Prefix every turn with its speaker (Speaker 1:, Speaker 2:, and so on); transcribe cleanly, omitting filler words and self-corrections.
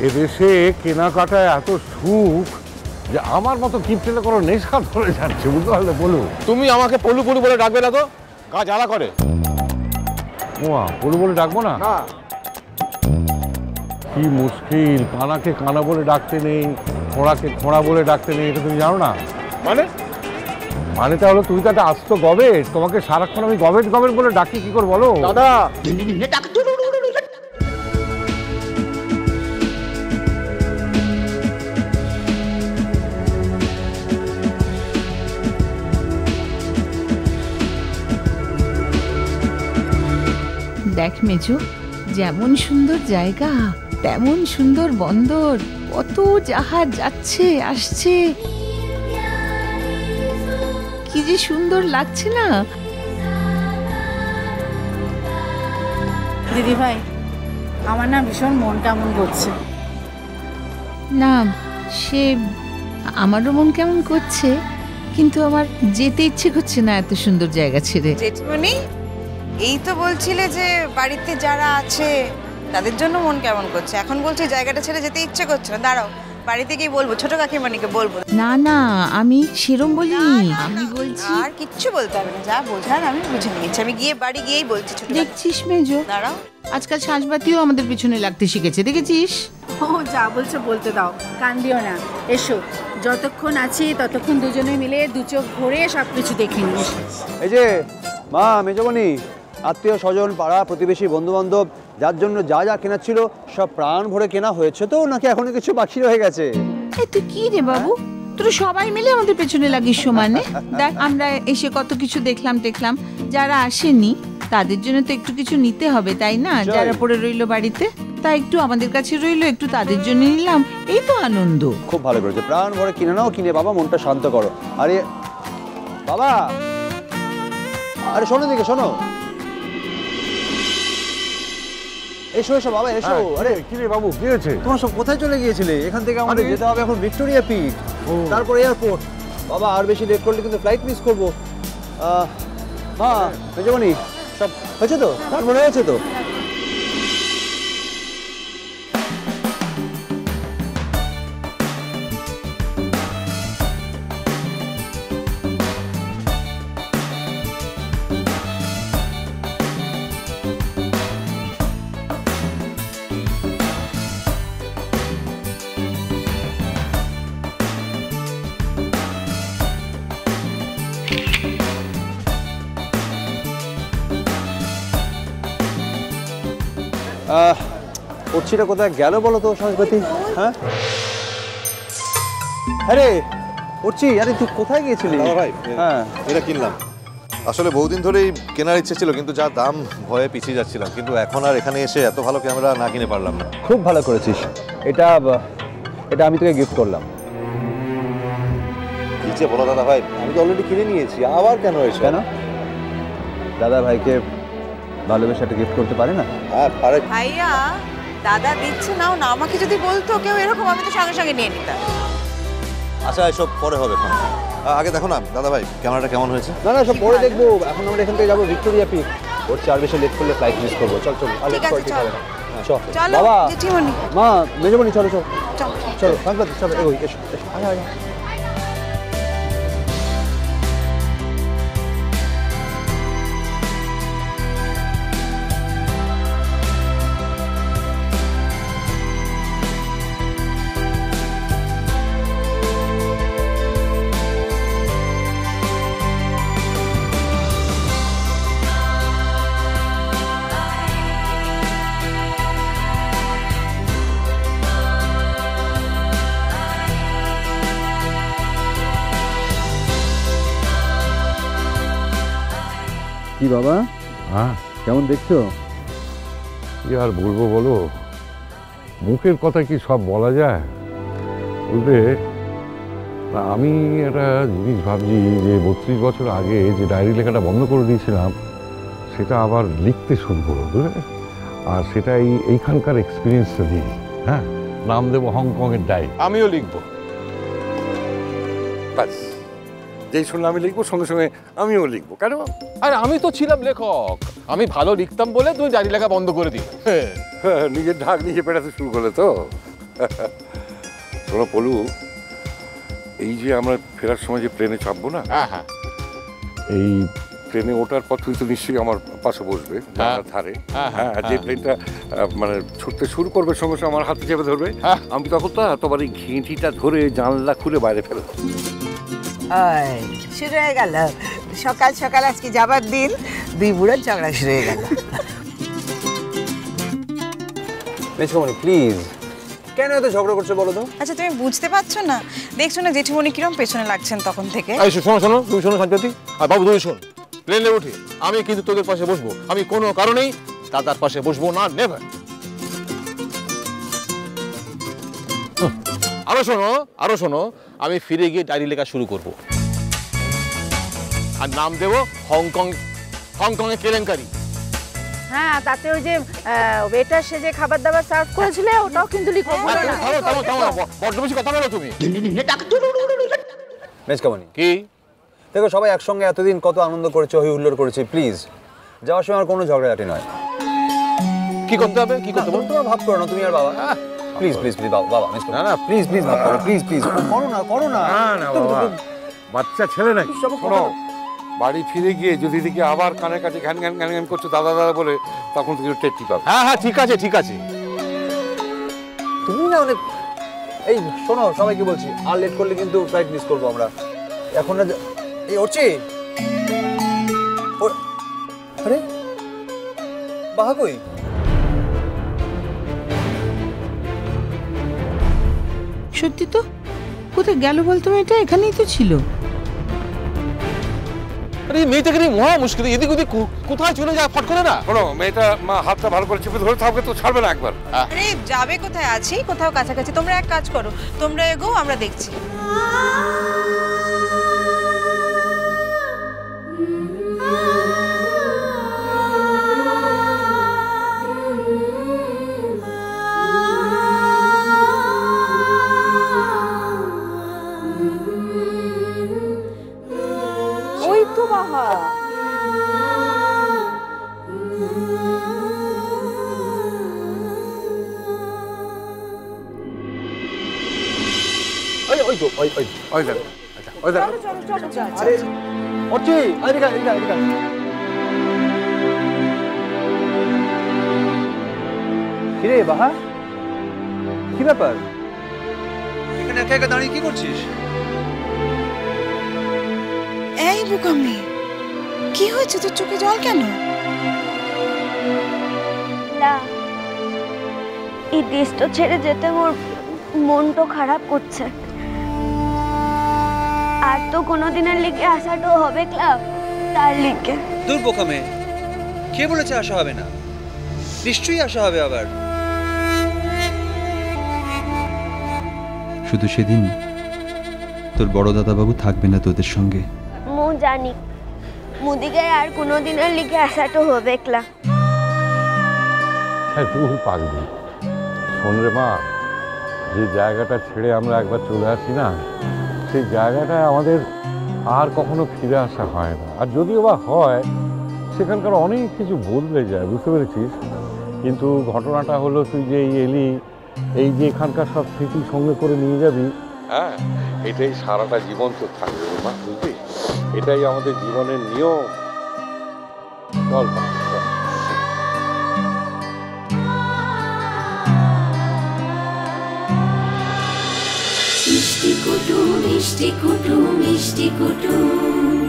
Speaker 1: এদেশে কেনাকাটায় এত সুখ যে আমার মতো কিপটেলে কোনো নেশা ধরে যাচ্ছে, বুঝতে পারলে? বলু,
Speaker 2: তুমি আমাকে পলু পলু বলে ডাকবে না তো, গা জ্বালা করে।
Speaker 1: ওয়া বলু বলে ডাকবো না? কি মুশকিল, কানাকে কানা বলে ডাকতে নেই, খোঁড়াকে খোঁড়া বলে ডাকতে নেই, এটা তুমি জানো না? মানে তাহলে তুমি তো একটা আস্ত গবেট, তোমাকে সারাক্ষণ আমি গবেট গবেট বলে ডাকি কি করে বলো?
Speaker 2: দাদা
Speaker 3: দেখ মেজো, যেমন সুন্দর জায়গা তেমন সুন্দর বন্দর, কত জাহাজ যাচ্ছে আসছে, কি যে সুন্দর লাগছে না?
Speaker 4: দিদি ভাই, আমার না ভীষণ মন কেমন করছে।
Speaker 3: না, সে আমারও মন কেমন করছে, কিন্তু আমার যেতে ইচ্ছে করছে না এত সুন্দর জায়গা ছেড়ে।
Speaker 5: জেঠিমণি, এই তো বলছিলে যে বাড়িতে যারা আছে তাদের জন্য মন কেমন করছে, এখন বলছি জায়গাটা ছেড়ে যেতে ইচ্ছে করছে না। দাঁড়াও, বাড়িতে গিয়ে বলবো, ছোট কাকিমানিকে বলবো।
Speaker 3: না না, আমি সেরম বলিনি, আমি বলছি
Speaker 5: আর কিচ্ছু বলতে হবে না, যা বোঝার আমি বুঝে নিয়েছি, আমি গিয়ে বাড়ি গিয়েই বলছি। ছোট
Speaker 3: দেখছিস মেজো,
Speaker 5: দাঁড়াও,
Speaker 3: আজকাল সাঁঝবাতিও আমাদের পিছনে লাগতে শিখেছে, দেখেছিস?
Speaker 4: ও যা বলছো বলতে দাও, কান দিও না। এসো, যতক্ষণ আছি ততক্ষণ দুজনে মিলে দু চোখ ভরে সবকিছু দেখে নিস।
Speaker 6: এই যে মা, মেজবনি, আত্মীয় স্বজন, পাড়া প্রতিবেশী, বন্ধু বান্ধব, যার জন্য যা যা কেনা ছিল সব প্রাণ ভরে কেনা হয়েছে তো, নাকি এখনো কিছু বাকি রয়ে গেছে?
Speaker 3: তুই কি রে বাবু, তোরা সবাই মিলে আমাদের পেছনে লাগিস সমানে। দেখ, আমরা এসে কত কিছু দেখলাম, যারা আসেনি তাদের জন্য তো একটু কিছু নিতে হবে, তাই না? যারা পড়ে রইলো বাড়িতে, তা একটু আমাদের কাছে রইলো, একটু তাদের জন্য নিলাম, এই তো আনন্দ।
Speaker 6: খুব ভালো করেছে, প্রাণ ভরে কিনে নাও, কিনে বাবা মনটা শান্ত করো। আরে বাবা, আরে শোনো দিকে, শোনো, এসো এসো বাবা এসো। আরে
Speaker 1: কি রে বাবু, কি হয়েছে?
Speaker 6: তোমার সব কোথায় চলে গিয়েছিলে? এখান থেকে আমাদের যেতে হবে এখন ভিক্টোরিয়া পিট, তারপর এয়ারপোর্ট। বাবা আর বেশি লেট করলে কিন্তু ফ্লাইট মিস করবো। মা, মেজবনি, সব হয়েছে তো? তারপরে হয়েছে তো? উচ্ছিটা কোথায় গেল বলো তো সাঁঝবাতি? হ্যাঁ, আরে উচ্ছি, আরে তুই কোথায় গিয়েছিলি?
Speaker 7: ভাই,
Speaker 6: হ্যাঁ,
Speaker 7: এটা কিনলাম। আসলে বহুদিন ধরেই কেনার ইচ্ছে ছিল, কিন্তু যা দাম ভয়ে পিছিয়ে যাচ্ছিলাম, কিন্তু এখন আর এখানে এসে এত ভালো ক্যামেরা না কিনে পারলাম না।
Speaker 6: খুব ভালো করেছিস। এটা এটা আমি তোকে গিফট করলাম।
Speaker 7: কি যে বলো দাদা ভাই, আমি তো অলরেডি কিনে নিয়েছি, আবার কেন এসে?
Speaker 6: কেন? দাদা ভাইকে ভালোবেসে একটা গিফট করতে পারে না?
Speaker 7: হ্যাঁ পারে।
Speaker 5: ভাইয়া, দাদা দিচ্ছে, নাও না। আমাকে যদি বলতো কেউ এরকম, আমি তো সঙ্গে সঙ্গে নিয়ে নিতাম।
Speaker 7: আচ্ছা, এসব পরে হবে। আগে দেখো না দাদা ভাই, ক্যামেরাটা কেমন হয়েছে?
Speaker 6: না না, সব পরে দেখবো। এখন আমরা এখান থেকে যাবো ভিক্টোরিয়া পিক। ওর আর বেশি লেট করলে ফ্লাইট মিস করবো। চল চল, আর লেট করতে হবে না। চল বাবা, মা, মেজবনি, চলো চলো চলো, সাংবাদিক চলো, এগোই, এসো এসো, আয় আয়। কি বাবা,
Speaker 1: হ্যাঁ,
Speaker 6: কেমন দেখছো?
Speaker 1: কি আর বলবো বলো, মুখের কথা কি সব বলা যায়? বলতে আমি একটা জিনিস ভাবছি যে 32 বছর আগে যে ডায়েরি লেখাটা বন্ধ করে দিয়েছিলাম, সেটা আবার লিখতে শুরু করবো, বুঝলে? আর সেটা এইখানকার এক্সপিরিয়েন্সটা দিই। হ্যাঁ, নাম দেবো হংকংয়ের ডায়েরি।
Speaker 2: আমিও লিখবো।
Speaker 1: ব্যাস, যেই শুনলে আমি লিখবো, সঙ্গে সঙ্গে আমিও লিখবো। কেন?
Speaker 2: আরে আমি তো ছিলাম লেখক, আমি ভালো লিখতাম বলে তুমি ডায়েরি লেখা বন্ধ করে দিই।
Speaker 1: নিজের ঢাক নিজে পেটাতে শুরু করলে তো। শোনো পলু, এই যে আমরা ফেরার সময় যে প্লেনে চাপবো না,
Speaker 2: হ্যাঁ হ্যাঁ
Speaker 1: এই ট্রেনে ওঠার পর তুই তো নিশ্চয়ই আমার পাশে বসবে জানলার ধারে। হ্যাঁ, যে প্লেনটা মানে ছুটতে শুরু করবে সঙ্গে সঙ্গে আমার হাতে চেপে ধরবে, আমি তখন তো তোমার এই ঘিঁটিটা ধরে জানলা খুলে বাইরে ফেলে দেবো।
Speaker 8: শুরু হয়ে গেল সকাল সকাল, আজকে যাবার দিন, দুই বুড়োর ঝগড়া শুরু হয়ে গেল।
Speaker 6: মেজকামণি প্লিজ, কেন এত ঝগড়া করছো বলো তো?
Speaker 5: আচ্ছা তুমি বুঝতে পারছো না? দেখছো না জেঠিমণি কিরম পেছনে লাগছেন তখন থেকে?
Speaker 2: এই শোনো শোনো, তুই শোনো শান্তি, আর বাবু তুই শোন, প্লেনে উঠে আমি কিন্তু তোদের পাশে বসবো, আমি কোনো কারণেই দাদার পাশে বসবো না, নেভার। আরো শোনো, আমি ফিরে গিয়ে ডায়েরি লেখা শুরু করব, আর নাম দেবো হংকং এ কেলেঙ্কারি।
Speaker 4: হ্যাঁ, তাতে ওই যে ওয়েটার সে যে খাবার দাবার সার্ভ করেছিল ওটাও কিন্তু লিখো।
Speaker 2: বড্ড বেশি কথা বলো তুমি।
Speaker 6: মেজকামণি
Speaker 2: কি
Speaker 6: দেখো, সবাই একসঙ্গে এতদিন কত আনন্দ করেছে, হই হুল্লোড় করেছে, প্লিজ যাওয়ার সময় আর কোনো ঝগড়াঝাটি নয়।
Speaker 2: কি করতে হবে?
Speaker 6: তোমার ভাব করো না, তুমি আর বাবা। প্লিজ প্লিজ প্লিজ বাবা, না প্লিজ প্লিজ ভাব করো, প্লিজ প্লিজ করো না।
Speaker 1: না বাবা, বাচ্চা ছেলে নাকি? শোনো, বাড়ি ফিরে গিয়ে যদি দেখি আবার কানের কাছে ঘ্যান ঘ্যান ঘ্যান ঘ্যান করছো দাদা দাদা বলে, তখন তুমি টেট্টি পাবে।
Speaker 2: হ্যাঁ ঠিক আছে
Speaker 6: তুমি না অনেক। এই শোনো, সবাইকে বলছি, আর লেট করলে কিন্তু ফ্লাইট মিস করবো আমরা। এখন না এই ওরছি, আরে বাহা কই?
Speaker 3: সত্যি তো, কোথায় গেল বলতো? এটা এখানেই তো ছিল।
Speaker 2: আরে মেয়েটাকে নিয়ে মহা মুশকিল, এদিক ওদিক কোথায় চলে যায় ফট করে না।
Speaker 1: শোনো, মেয়েটা হাতটা ভালো করে চেপে ধরে থাকবে তো ছাড়বে না একবার।
Speaker 5: আরে যাবে কোথায়? আছি কোথাও কাছাকাছি। তোমরা এক কাজ করো, তোমরা এগো, আমরা দেখছি।
Speaker 4: ওই তো বাবা।
Speaker 1: ওই দেখ, ওই দেখ।
Speaker 6: আরে ওরছি, এদিকে এদিকে। কিরে বাহা, কি ব্যাপার? এখানে একা একা দাঁড়িয়ে কি করছিস?
Speaker 5: এই বুকামি, কি হয়েছে তোর চোখে জল কেন?
Speaker 9: না, এই দেশটা ছেড়ে যেতে মোর মনটা খারাপ করছে। আর তো কোনোদিনের লিগে আসাটাও হবে ক্লাব, তার লিগে।
Speaker 6: দূর বোকামে, কে বলেছে আসা হবে না? নিশ্চয়ই আসা হবে আবার।
Speaker 10: শুধু সেদিন তোর বড় দাদাবাবু থাকবে না তোদের সঙ্গে।
Speaker 9: মু জানি মুদিকে আর কোনোদিনের লিগে আসাটা হবে ক্লাব।
Speaker 1: হ্যাঁ, তুই পাগলি। শোন রে মা, যে জায়গাটা ছেড়ে আমরা একবার চলে আসি না, সেই জায়গাটা আমাদের আর কখনো ফিরে আসা হয় না। আর যদিও বা হয়, সেখানকার অনেক কিছু বদলে যায়, বুঝতে পেরেছিস? কিন্তু ঘটনাটা হলো, তুই যে এলি, এই যে এখানকার সব স্মৃতি সঙ্গে করে নিয়ে যাবি, হ্যাঁ, এটাই সারাটা জীবন তো থাকবে মা, বুঝলি? এটাই আমাদের জীবনের নিয়ম। চল
Speaker 11: মিষ্টি কুটুম মিষ্টি কুটুম মিষ্টি কুটুম।